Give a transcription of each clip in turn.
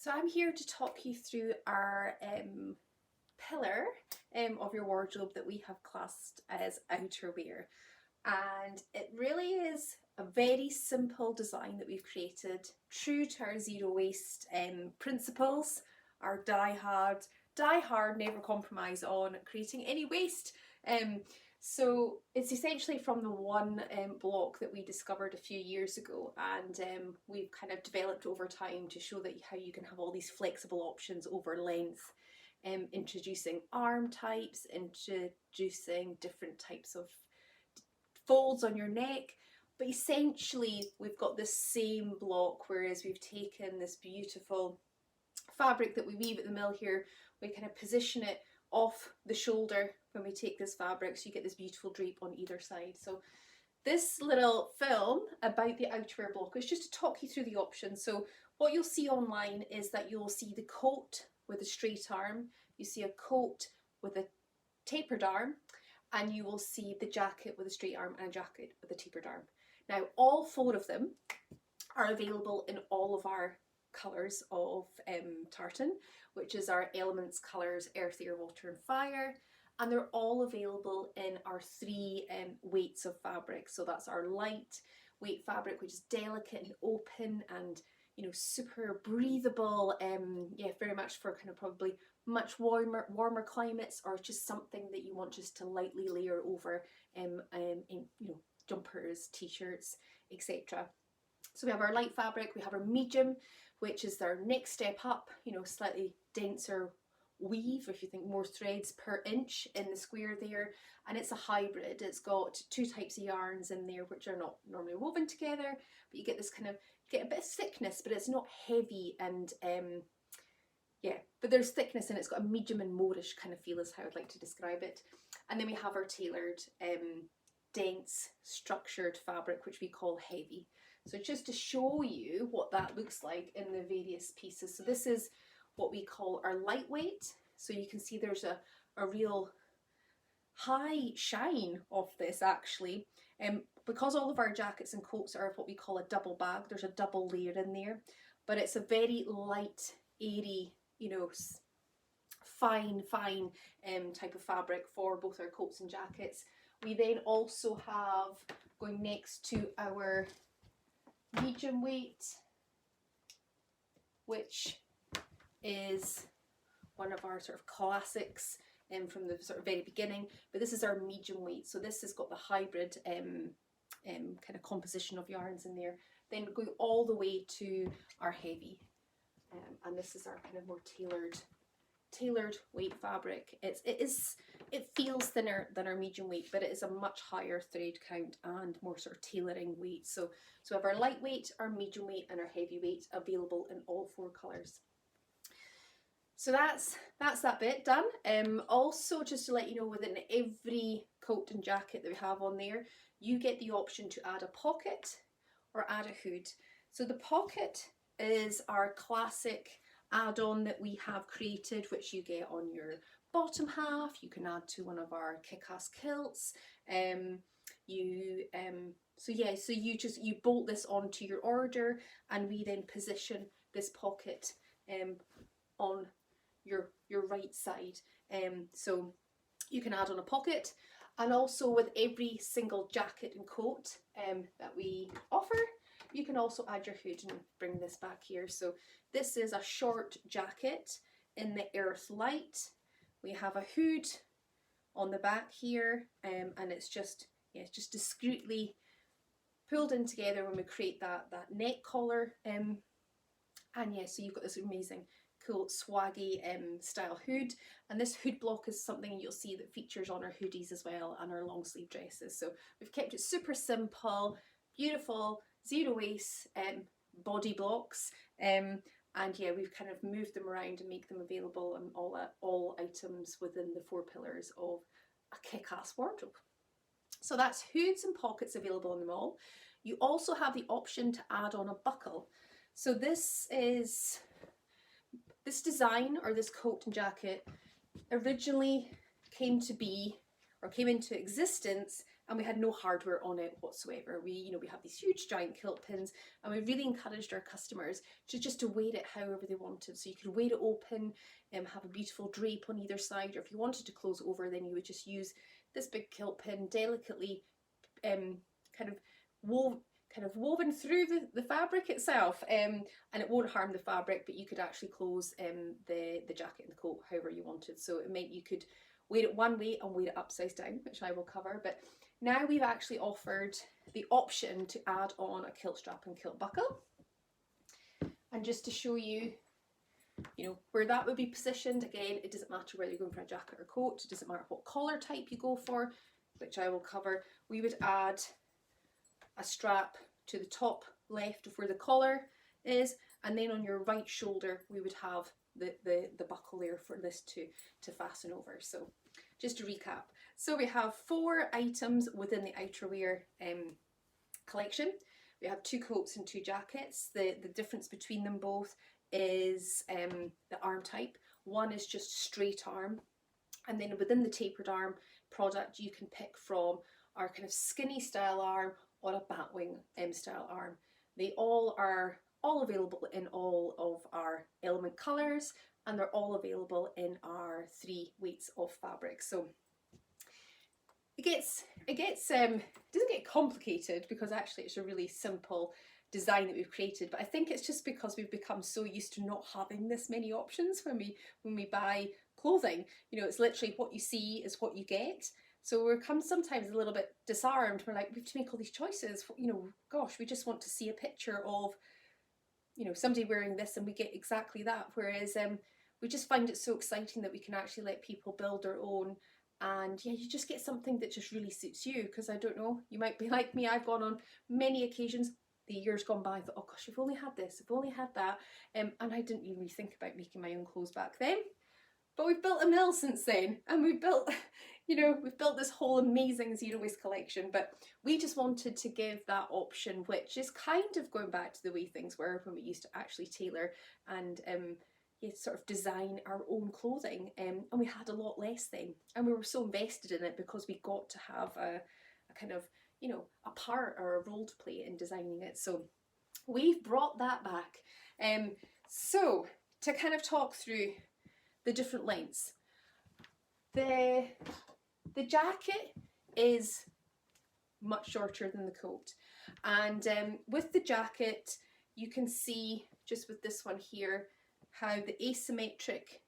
So I'm here to talk you through our pillar of your wardrobe that we have classed as outerwear. And it really is a very simple design that we've created, true to our zero waste principles, our die hard, never compromise on creating any waste. So it's essentially from the one block that we discovered a few years ago, and we've kind of developed over time to show that how you can have all these flexible options over length, introducing arm types, introducing different types of folds on your neck. But essentially we've got this same block, whereas we've taken this beautiful fabric that we weave at the mill here, we kind of position it off the shoulder when we take this fabric, so you get this beautiful drape on either side. So this little film about the outerwear block is just to talk you through the options. So what you'll see online is that you'll see the coat with a straight arm, you see a coat with a tapered arm, and you will see the jacket with a straight arm and a jacket with a tapered arm. Now all four of them are available in all of our colours of tartan, which is our elements colours, earth, air, water and fire, and they're all available in our three weights of fabric. So that's our light weight fabric, which is delicate and open and, you know, super breathable, yeah, very much for kind of probably much warmer climates, or just something that you want just to lightly layer over in, you know, jumpers, t-shirts, etc. So we have our light fabric, we have our medium, which is our next step up, you know, slightly denser weave, if you think more threads per inch in the square there, and it's a hybrid. It's got two types of yarns in there which are not normally woven together, but you get this kind of, you get a bit of thickness, but it's not heavy, and yeah, but there's thickness and it's got a medium and moreish kind of feel is how I'd like to describe it. And then we have our tailored dense structured fabric, which we call heavy. So just to show you what that looks like in the various pieces. So this is what we call our lightweight. So you can see there's a real high shine of this actually. Because all of our jackets and coats are what we call a double bag, there's a double layer in there, but it's a very light, airy, you know, fine type of fabric for both our coats and jackets. We then also have, going next to our medium weight, which is one of our sort of classics from the sort of very beginning, but this is our medium weight. So this has got the hybrid kind of composition of yarns in there, then going all the way to our heavy, and this is our kind of more tailored weight fabric. It feels thinner than our medium weight, but it is a much higher thread count and more sort of tailoring weight. So we have our lightweight, our medium weight and our heavyweight available in all four colours. So that's that bit done. Also, just to let you know, within every coat and jacket that we have on there, you get the option to add a pocket or add a hood. So the pocket is our classic add-on that we have created, which you get on your bottom half. You can add to one of our kick-ass kilts. So you bolt this onto your order, and we then position this pocket on your right side. So you can add on a pocket, and also with every single jacket and coat that we offer, you can also add your hood, and bring this back here. So this is a short jacket in the earth light. We have a hood on the back here, and it's just discreetly pulled in together when we create that neck collar. And yeah, so you've got this amazing cool swaggy style hood, and this hood block is something you'll see that features on our hoodies as well and our long sleeve dresses. So we've kept it super simple, beautiful, zero waste body blocks, and yeah, we've kind of moved them around and make them available on all items within the four pillars of a kick-ass wardrobe. So that's hoods and pockets available in them all. You also have the option to add on a buckle. So this design, or this coat and jacket, originally came into existence and we had no hardware on it whatsoever. We have these huge giant kilt pins, and we really encouraged our customers to wear it however they wanted. So you could wear it open, have a beautiful drape on either side, or if you wanted to close it over, then you would just use this big kilt pin delicately kind of woven through the fabric itself, and it won't harm the fabric, but you could actually close the jacket and the coat however you wanted. So it meant you could wear it one way and wear it upside down, which I will cover. But now we've actually offered the option to add on a kilt strap and kilt buckle. And just to show you, where that would be positioned, again, it doesn't matter whether you're going for a jacket or coat, it doesn't matter what collar type you go for, which I will cover. We would add a strap to the top left of where the collar is, and then on your right shoulder we would have the buckle there for this to fasten over. So just to recap, so we have 4 items within the outerwear collection. We have 2 coats and 2 jackets. The difference between them both is the arm type. One is just straight arm, and then within the tapered arm product you can pick from our kind of skinny style arm or a batwing style arm. They all are available in all of our element colours, and they're all available in our 3 weights of fabric. So it doesn't get complicated, because actually it's a really simple design that we've created, but I think it's just because we've become so used to not having this many options when we buy clothing. It's literally what you see is what you get. So we're sometimes a little bit disarmed. We're like, we have to make all these choices. Gosh, we just want to see a picture of, somebody wearing this, and we get exactly that. Whereas we just find it so exciting that we can actually let people build their own. And yeah, you just get something that just really suits you. Because I don't know, you might be like me. I've gone on many occasions, the years gone by, I thought, oh gosh, I've only had this, I've only had that. And I didn't even really think about making my own clothes back then. But we've built a mill since then, and we've built this whole amazing zero waste collection. But we just wanted to give that option, which is kind of going back to the way things were when we used to actually tailor and sort of design our own clothing. And we had a lot less then, and we were so invested in it because we got to have a kind of, a part or a role to play in designing it. So we've brought that back. So to kind of talk through the different lengths. The jacket is much shorter than the coat, and with the jacket you can see, just with this one here, how the asymmetric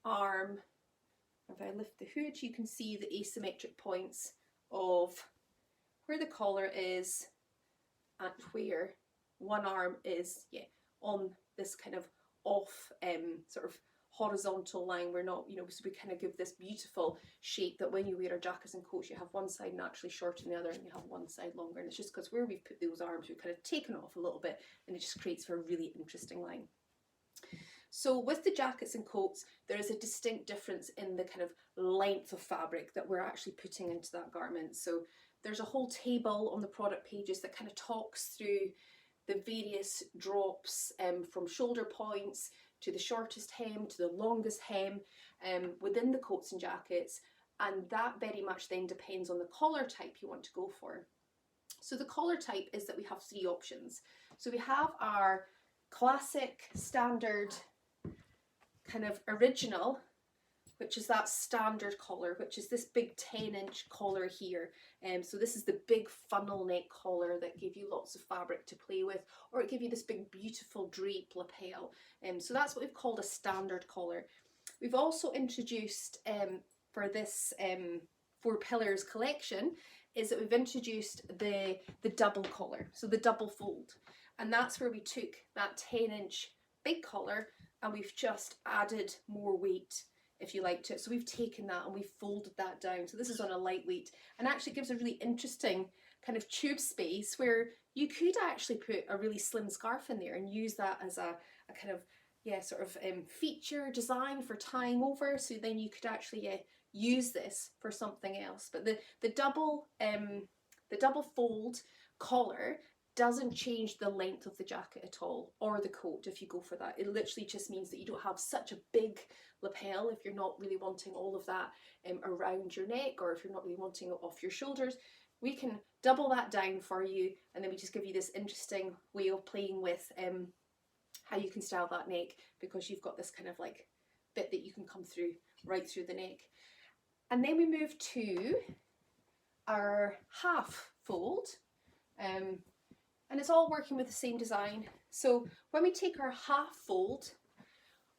arm, if I lift the hood, you can see the asymmetric points of where the collar is and where one arm is on this kind of off sort of horizontal line. We're not, so we kind of give this beautiful shape that when you wear our jackets and coats, you have one side naturally shorter than the other, and you have one side longer. And it's just because where we've put those arms, we've kind of taken off a little bit, and it just creates for a really interesting line. So with the jackets and coats, there is a distinct difference in the kind of length of fabric that we're actually putting into that garment. So there's a whole table on the product pages that kind of talks through the various drops from shoulder points to the shortest hem to the longest hem within the coats and jackets, and that very much then depends on the collar type you want to go for. So the collar type is that we have 3 options. So we have our classic standard kind of original, which is that standard collar, which is this big 10-inch collar here. So this is the big funnel neck collar that give you lots of fabric to play with, or it give you this big beautiful drape lapel. So that's what we've called a standard collar. We've also introduced for this 4 Pillars collection is that we've introduced the double collar, so the double fold. And that's where we took that 10-inch big collar and we've just added more weight, if you like, to it. So we've taken that and we've folded that down. So this is on a lightweight, and actually gives a really interesting kind of tube space where you could actually put a really slim scarf in there and use that as a kind of feature design for tying over. So then you could actually use this for something else. But the double fold collar doesn't change the length of the jacket at all, or the coat if you go for that. It literally just means that you don't have such a big lapel if you're not really wanting all of that around your neck, or if you're not really wanting it off your shoulders. We can double that down for you, and then we just give you this interesting way of playing with how you can style that neck, because you've got this kind of like bit that you can come through right through the neck. And then we move to our half fold, and it's all working with the same design. So when we take our half fold,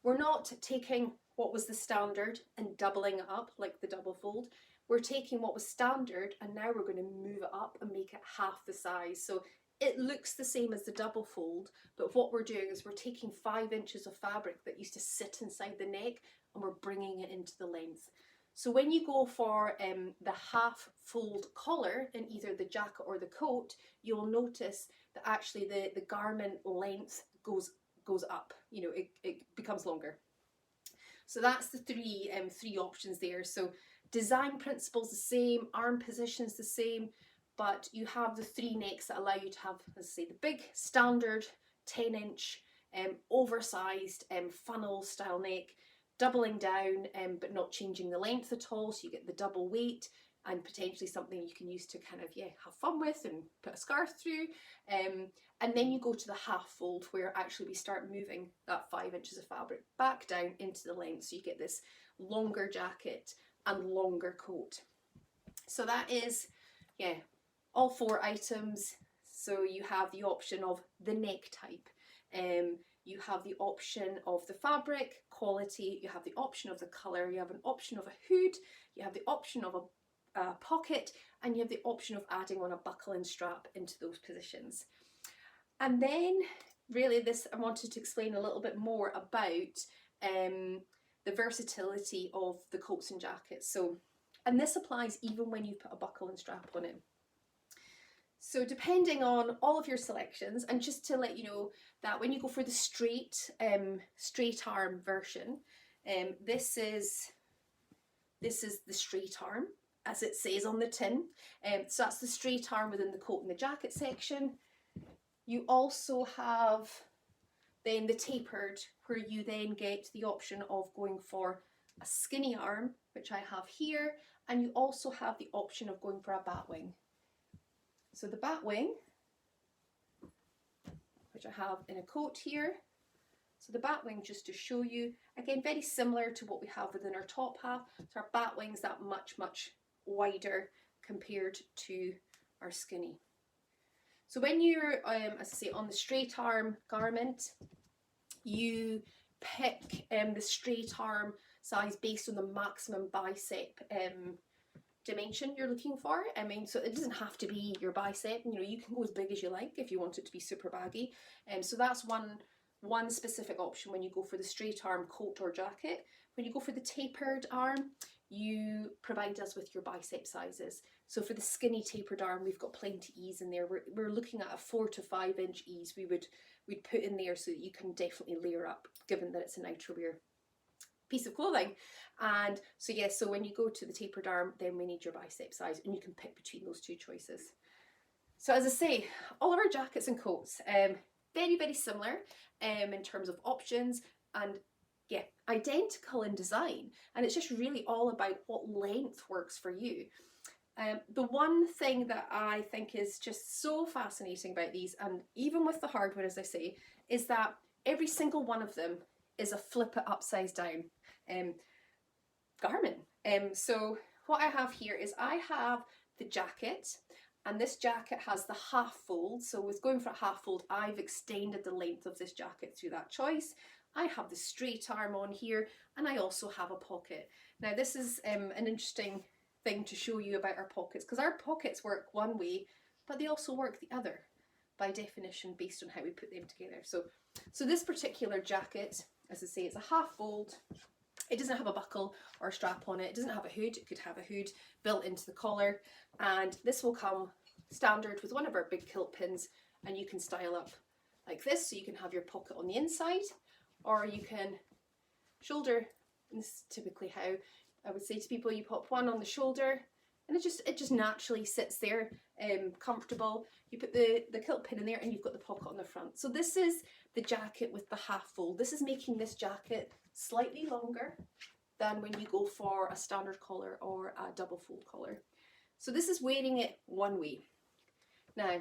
we're not taking what was the standard and doubling it up like the double fold. We're taking what was standard and now we're going to move it up and make it half the size. So it looks the same as the double fold, but what we're doing is we're taking 5 inches of fabric that used to sit inside the neck and we're bringing it into the length. So when you go for the half fold collar in either the jacket or the coat, you'll notice that actually the garment length goes up, you know, it becomes longer. So that's the three options there. So design principles the same, arm positions the same, but you have the 3 necks that allow you to have, as I say, the big standard 10-inch oversized funnel style neck, doubling down but not changing the length at all, so you get the double weight and potentially something you can use to kind of have fun with and put a scarf through. And then you go to the half fold, where actually we start moving that 5 inches of fabric back down into the length, so you get this longer jacket and longer coat. So that is all 4 items. So you have the option of the neck type, you have the option of the fabric quality, you have the option of the colour, you have an option of a hood, you have the option of a pocket, and you have the option of adding on a buckle and strap into those positions. And then really this, I wanted to explain a little bit more about the versatility of the coats and jackets. So, and this applies even when you put a buckle and strap on it. So depending on all of your selections, and just to let you know that when you go for the straight arm version, this is the straight arm, as it says on the tin. So that's the straight arm within the coat and the jacket section. You also have then the tapered, where you then get the option of going for a skinny arm, which I have here, and you also have the option of going for a batwing. So the batwing, which I have in a coat here. So the batwing, just to show you, again, very similar to what we have within our top half. So our batwing's that much wider compared to our skinny. So when you're, as I say, on the straight arm garment, you pick the straight arm size based on the maximum bicep dimension you're looking for. I mean, so it doesn't have to be your bicep, you know, you can go as big as you like if you want it to be super baggy. So that's one specific option when you go for the straight arm coat or jacket. When you go for the tapered arm, you provide us with your bicep sizes. So for the skinny tapered arm, we've got plenty ease in there. We're looking at a 4 to 5 inch ease we'd put in there, so that you can definitely layer up, given that it's an outerwear piece of clothing. And so so when you go to the tapered arm, then we need your bicep size, and you can pick between those 2 choices. So as I say, all of our jackets and coats, very similar in terms of options, and identical in design, and it's just really all about what length works for you. The one thing that I think is just so fascinating about these, and even with the hardware, as I say, is that every single one of them is a flip it upside down garment. So what I have here is I have the jacket, and this jacket has the half fold. So with going for a half fold, I've extended the length of this jacket through that choice. I have the straight arm on here, and I also have a pocket. Now this is an interesting thing to show you about our pockets, because our pockets work one way, but they also work the other by definition based on how we put them together. So this particular jacket, as I say, it's a half fold. It doesn't have a buckle or a strap on it. It doesn't have a hood. It could have a hood built into the collar, and this will come standard with one of our big kilt pins, and you can style up like this, so you can have your pocket on the inside, or you can shoulder. And this is typically how I would say to people, you pop one on the shoulder, and it just naturally sits there, comfortable. You put the kilt pin in there and you've got the pocket on the front. So this is the jacket with the half fold. This is making this jacket slightly longer than when you go for a standard collar or a double fold collar. So this is wearing it one way. Now,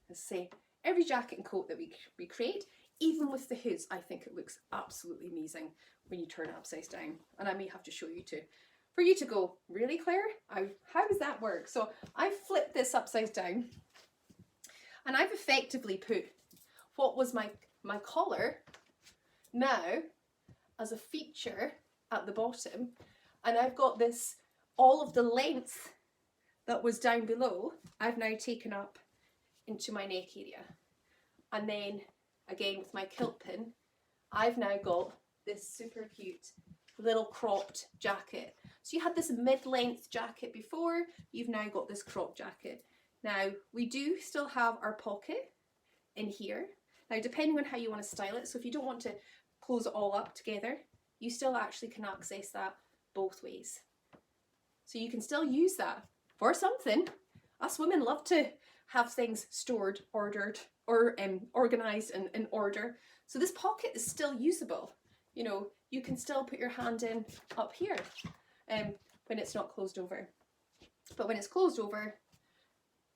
let's say every jacket and coat that we create, even with the hoods, I think it looks absolutely amazing when you turn it upside down. And I may have to show you too, for you to go, really, Claire? How does that work? So I flipped this upside down and I've effectively put what was my collar now as a feature at the bottom, and I've got this, all of the length that was down below, I've now taken up into my neck area. And then again with my kilt pin, I've now got this super cute little cropped jacket. So you had this mid-length jacket before, you've now got this cropped jacket. Now we do still have our pocket in here. Now depending on how you want to style it, so if you don't want to close it all up together, you still actually can access that both ways. So you can still use that for something. Us women love to have things stored, ordered, or organised and in order. So this pocket is still usable. You know, you can still put your hand in up here when it's not closed over. But when it's closed over,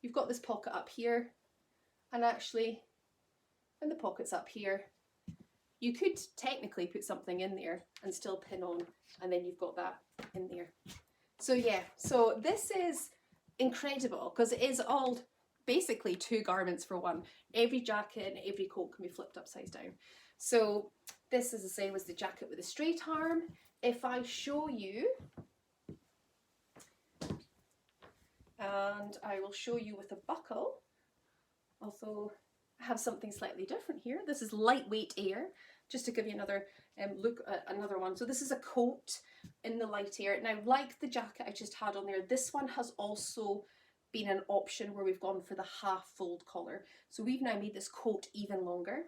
you've got this pocket up here, and actually when the pocket's up here, you could technically put something in there and still pin on, and then you've got that in there. So yeah, so this is incredible because it is all basically two garments for one. Every jacket and every coat can be flipped upside down. So this, as I say, was the jacket with a straight arm. If I show you, and I will show you with a buckle, although I have something slightly different here. This is lightweight air, just to give you another look at another one. So this is a coat in the light air. Now, like the jacket I just had on there, this one has also been an option where we've gone for the half fold collar. So we've now made this coat even longer.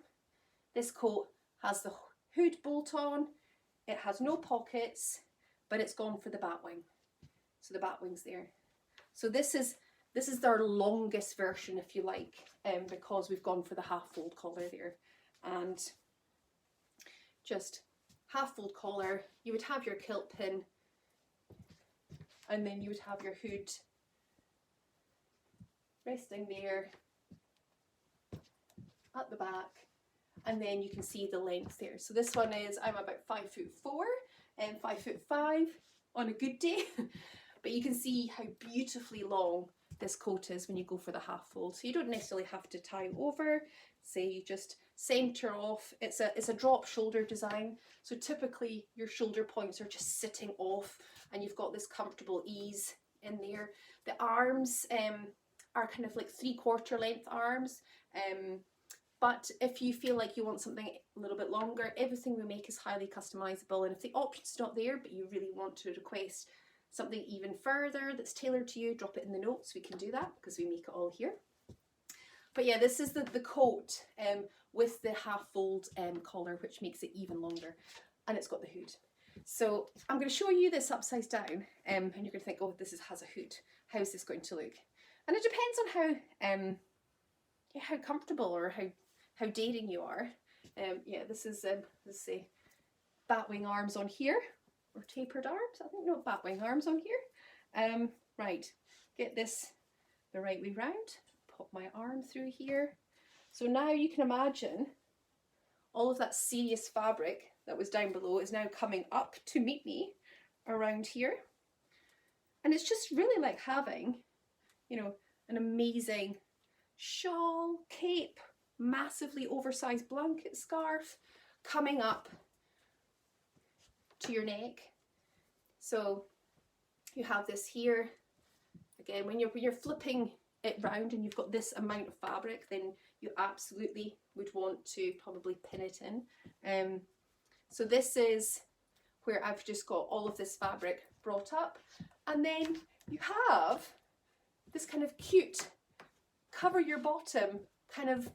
This coat has the hood bolt on, it has no pockets, but it's gone for the bat wing. So the bat wing's there. So this is our longest version, if you like, because we've gone for the half fold collar there. And just half fold collar, you would have your kilt pin, and then you would have your hood resting there at the back, and then you can see the length there. So this one is, I'm about 5'4" and 5'5" on a good day, but you can see how beautifully long this coat is when you go for the half fold. So you don't necessarily have to tie over, say you just center off. It's a drop shoulder design, so typically your shoulder points are just sitting off and you've got this comfortable ease in there. The arms are kind of like 3/4 length arms, but if you feel like you want something a little bit longer, everything we make is highly customizable, and if the option's not there but you really want to request something even further that's tailored to you, drop it in the notes. We can do that because we make it all here. But yeah, this is the coat with the half fold collar, which makes it even longer, and it's got the hood. So I'm going to show you this upside down, and you're going to think, oh, has a hood. How's this going to look? And it depends on how comfortable or how daring you are. Yeah, this is let's say batwing arms on here, or tapered arms. I think no batwing arms on here. Right, get this the right way round. Pop my arm through here. So now you can imagine all of that serious fabric that was down below is now coming up to meet me around here. And it's just really like having, you know, an amazing shawl, cape, massively oversized blanket, scarf coming up to your neck. So you have this here. Again, when you're flipping it round and you've got this amount of fabric, then you absolutely would want to probably pin it in. So this is where I've just got all of this fabric brought up, and then you have this kind of cute cover your bottom kind of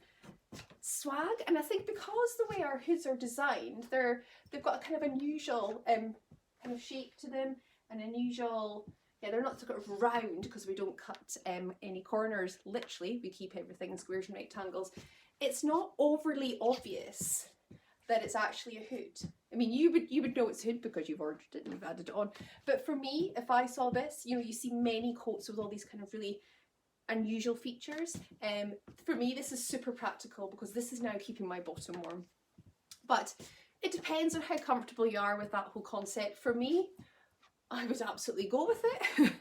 swag. And I think because the way our hoods are designed, they've got a kind of unusual kind of shape to them, an unusual Yeah, they're not sort of round because we don't cut any corners. Literally, we keep everything in squares and rectangles. It's not overly obvious that it's actually a hood. I mean, you would know it's a hood because you've ordered it and you've added it on. But for me, if I saw this, you know, you see many coats with all these kind of really unusual features. For me, this is super practical because this is now keeping my bottom warm. But it depends on how comfortable you are with that whole concept. For me, I would absolutely go with it.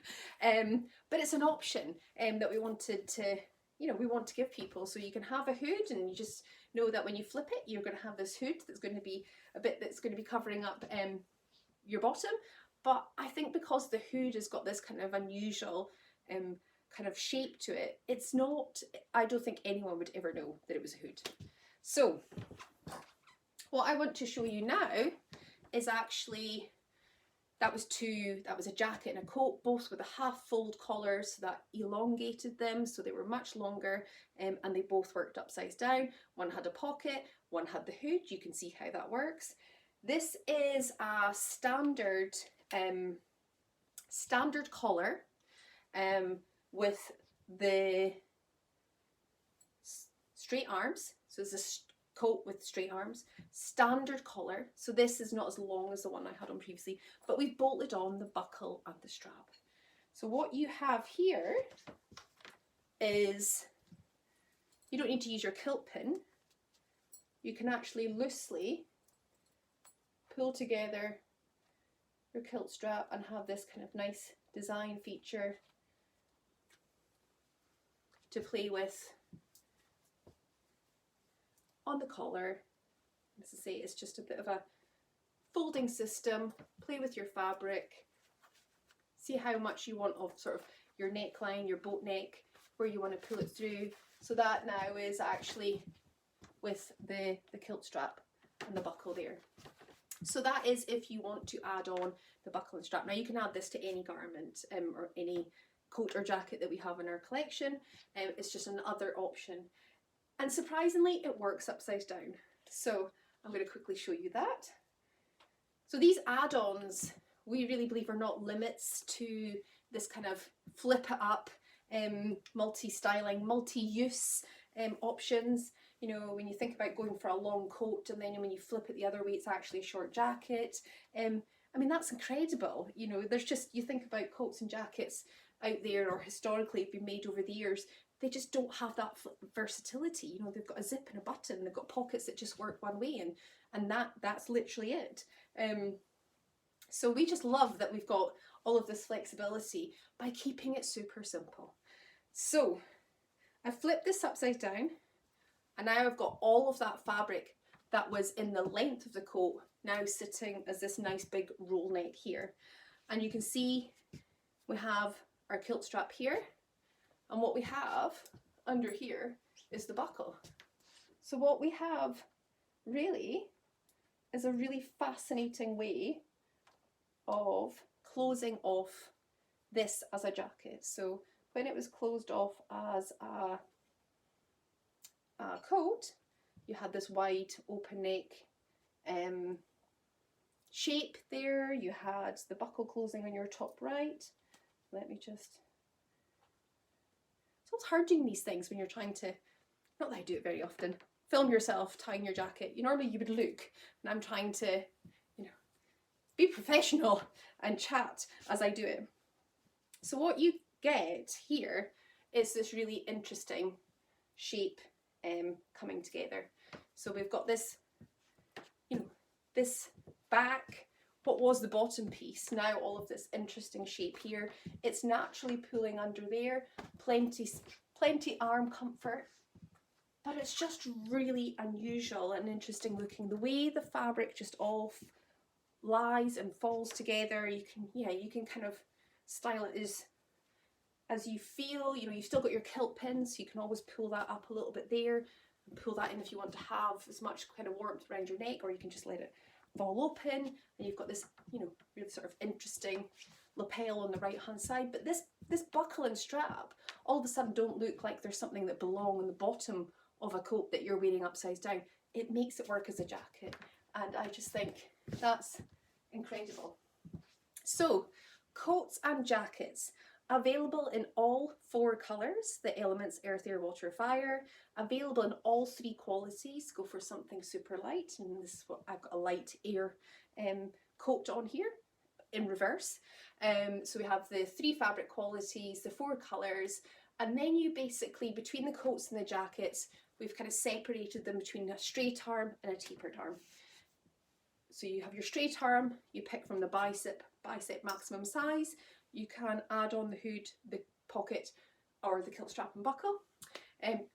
But it's an option that we wanted to, you know, we want to give people. So you can have a hood and you just know that when you flip it, you're going to have this hood that's going to be a bit that's going to be covering up your bottom. But I think because the hood has got this kind of unusual kind of shape to it, it's not, I don't think anyone would ever know that it was a hood. So what I want to show you now is actually, that was a jacket and a coat, both with a half fold collar, so that elongated them, so they were much longer, and they both worked upside down. One had a pocket, one had the hood. You can see how that works. This is a standard collar with the straight arms. So it's a coat with straight arms, standard collar. So this is not as long as the one I had on previously, but we've bolted on the buckle and the strap. So what you have here is, you don't need to use your kilt pin. You can actually loosely pull together your kilt strap and have this kind of nice design feature to play with on the collar. As I say, it's just a bit of a folding system. Play with your fabric. See how much you want of sort of your neckline, your boat neck, where you want to pull it through. So that now is actually with the kilt strap and the buckle there. So that is if you want to add on the buckle and strap. Now you can add this to any garment or any coat or jacket that we have in our collection. It's just another option. And surprisingly, it works upside down. So I'm going to quickly show you that. So these add-ons, we really believe are not limits to this kind of flip it up, multi-styling, multi-use options. You know, when you think about going for a long coat and then when you flip it the other way, it's actually a short jacket. I mean, that's incredible. You know, there's just, you think about coats and jackets out there or historically have been made over the years, they just don't have that versatility. You know, they've got a zip and a button, they've got pockets that just work one way, and that's literally it. So we just love that we've got all of this flexibility by keeping it super simple. So I flipped this upside down, and now I've got all of that fabric that was in the length of the coat now sitting as this nice big roll neck here. And you can see we have our kilt strap here, and what we have under here is the buckle. So what we have really is a really fascinating way of closing off this as a jacket. So when it was closed off as a coat, you had this wide open neck shape there. You had the buckle closing on your top right. Let me just, so it's hard doing these things when you're trying to, not that I do it very often, film yourself tying your jacket. Normally you would look, and I'm trying to, you know, be professional and chat as I do it. So what you get here is this really interesting shape coming together. So we've got this, you know, this back, what was the bottom piece, now all of this interesting shape here. It's naturally pulling under there, plenty arm comfort, but it's just really unusual and interesting looking. The way the fabric just all lies and falls together, you can kind of style it as you feel. You know, you've still got your kilt pin, so you can always pull that up a little bit there and pull that in if you want to have as much kind of warmth around your neck, or you can just let it fall open, and you've got this, you know, really sort of interesting lapel on the right hand side. But this buckle and strap all of a sudden don't look like there's something that belong on the bottom of a coat that you're wearing upside down. It makes it work as a jacket, and I just think that's incredible. So Coats and jackets. Available in all 4 colours, the elements earth, air, water, fire. Available in all 3 qualities. Go for something super light, and this is what I've got, a light air coat on here in reverse. So we have the 3 fabric qualities, the 4 colours, and then you basically, between the coats and the jackets, we've kind of separated them between a straight arm and a tapered arm. So you have your straight arm, you pick from the bicep maximum size. You can add on the hood, the pocket, or the kilt strap and buckle.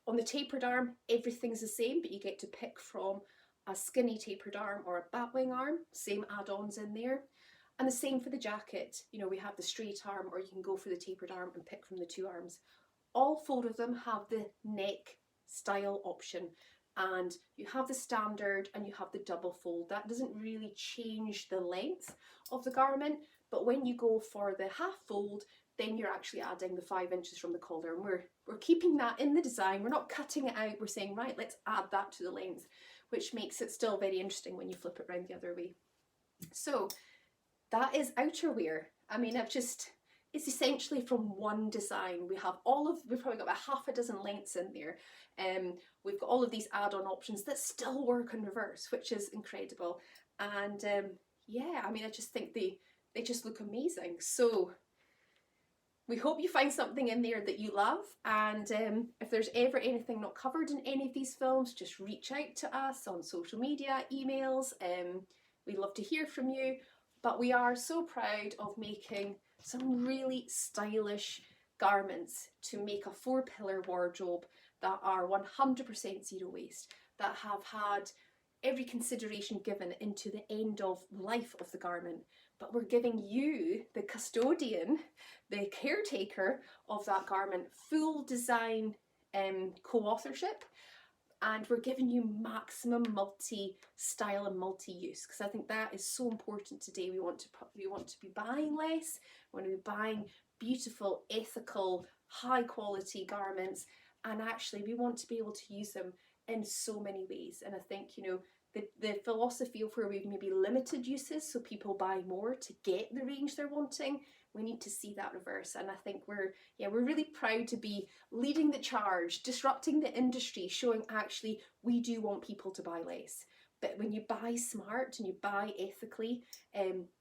On the tapered arm, everything's the same, but you get to pick from a skinny tapered arm or a batwing arm, same add-ons in there. And the same for the jacket. You know, we have the straight arm, or you can go for the tapered arm and pick from the 2 arms. All 4 of them have the neck style option, and you have the standard and you have the double fold. That doesn't really change the length of the garment, but when you go for the half fold, then you're actually adding the 5 inches from the collar, and we're keeping that in the design. We're not cutting it out, we're saying, right, let's add that to the length, which makes it still very interesting when you flip it around the other way. So that is outerwear. I mean, it's essentially from one design. We've probably got about half a dozen lengths in there. We've got all of these add-on options that still work in reverse, which is incredible. And yeah, I mean, I just think they just look amazing. So we hope you find something in there that you love, and if there's ever anything not covered in any of these films, just reach out to us on social media, emails. We'd love to hear from you, but we are so proud of making some really stylish garments to make a 4-pillar wardrobe that are 100% zero waste, that have had every consideration given into the end of life of the garment. But we're giving you, the custodian, the caretaker of that garment, full design co-authorship, and we're giving you maximum multi-style and multi-use, because I think that is so important today. We want to be buying less, we want to be buying beautiful, ethical, high quality garments, and actually we want to be able to use them in so many ways. And I think, you know, the philosophy of where we've maybe limited uses so people buy more to get the range they're wanting, we need to see that reverse. And I think we're really proud to be leading the charge, disrupting the industry, showing actually we do want people to buy less. But when you buy smart and you buy ethically,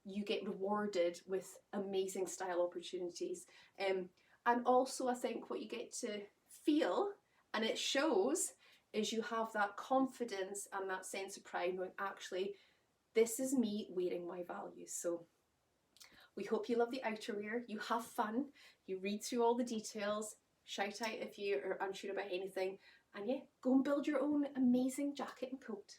you get rewarded with amazing style opportunities. And also I think what you get to feel, and it shows, is you have that confidence and that sense of pride knowing actually this is me wearing my values. So we hope you love the outerwear, you have fun, you read through all the details, shout out if you are unsure about anything, and yeah, go and build your own amazing jacket and coat.